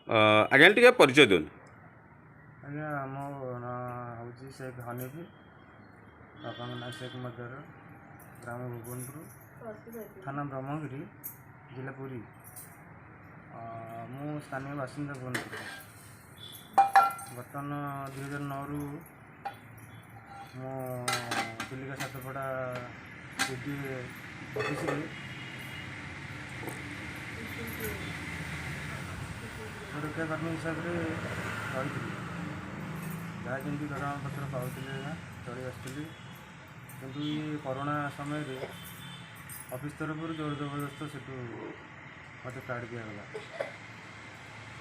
आज्ञा टी परिचय दिखाँ। आज्ञा मो ना हूँ शेख हनीफी बापा ना शेख मदर ग्राम भुवनपुर थाना ब्रह्मगिरी जिला पुरी मु स्थानीय बासिंदा भुवनपुर बर्तमान 2009 रु मो चिलिका सातपड़ा सिटी ऑफिस सुरक्षा कर्मी हिसाब से रही जहाँ जमी दरमा पत्र पाती चली आसती किंतु ये कोरोना समय रे ऑफिस तरफ जोर जबरदस्त से मत काट दिगला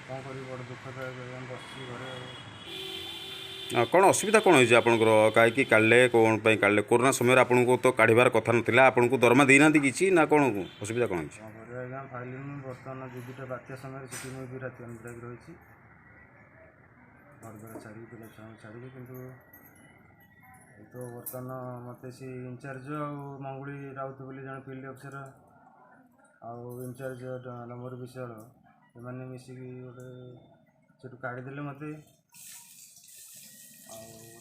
कौन कर बड़ दुखदायक बस घरे कौन असुविधा कौन होती आपंकर कहीं काढ़े कौन काढ़े कोरोना समय आपको तो काढ़ार कथा ना आपको दरमा देना कि ना कौन असुविधा कौन होती आज्ञा फाइलिन बर्तमान दुटा बात्या समय से मुझे राति अनिद्रा रही घर द्वारा छाड़ी पिला छुआ छाड़ी कितु तो बर्तमान मत सी इनचार्ज मंगुड़ी राउत बोली जन फील्ड अफिसर आउ इनचार्ज नंबर विषय से मिसिक गोटे से काढ़ीदे मत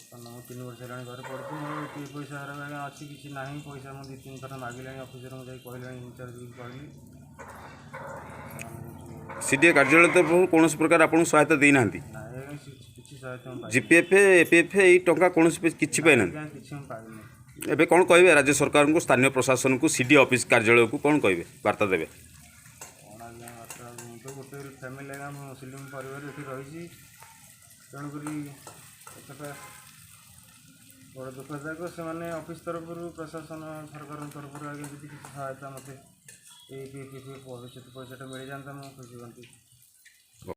बर्तमान 3 वर्ष है घर पढ़ती मोर पैसा आज्ञा अच्छी किसी ना पैसा मुझे 2-3 थर मागिला अफिसर मुझे कहला इनचार्ज कहली सीडीए कार्यालय तरफ कौन प्रकार आपको सहायता देना जीपीएफ एपीएफ यही टंका कौन किसी पाई ना एबे कौन कहे राज्य सरकार को स्थानीय प्रशासन को सीडीए ऑफिस कार्यालय को कौन कहे वार्ता देवे कौन आज्ञा तो गोटे फैमिली आज्ञा मुस्लिम परिवार ये रही तेणुक बड़ दुखदायक से मैंने ऑफिस तरफ प्रशासन सरकार तरफ आगे किसी सहायता मत भविष्य पैसा मिल जाता मुझे खुशी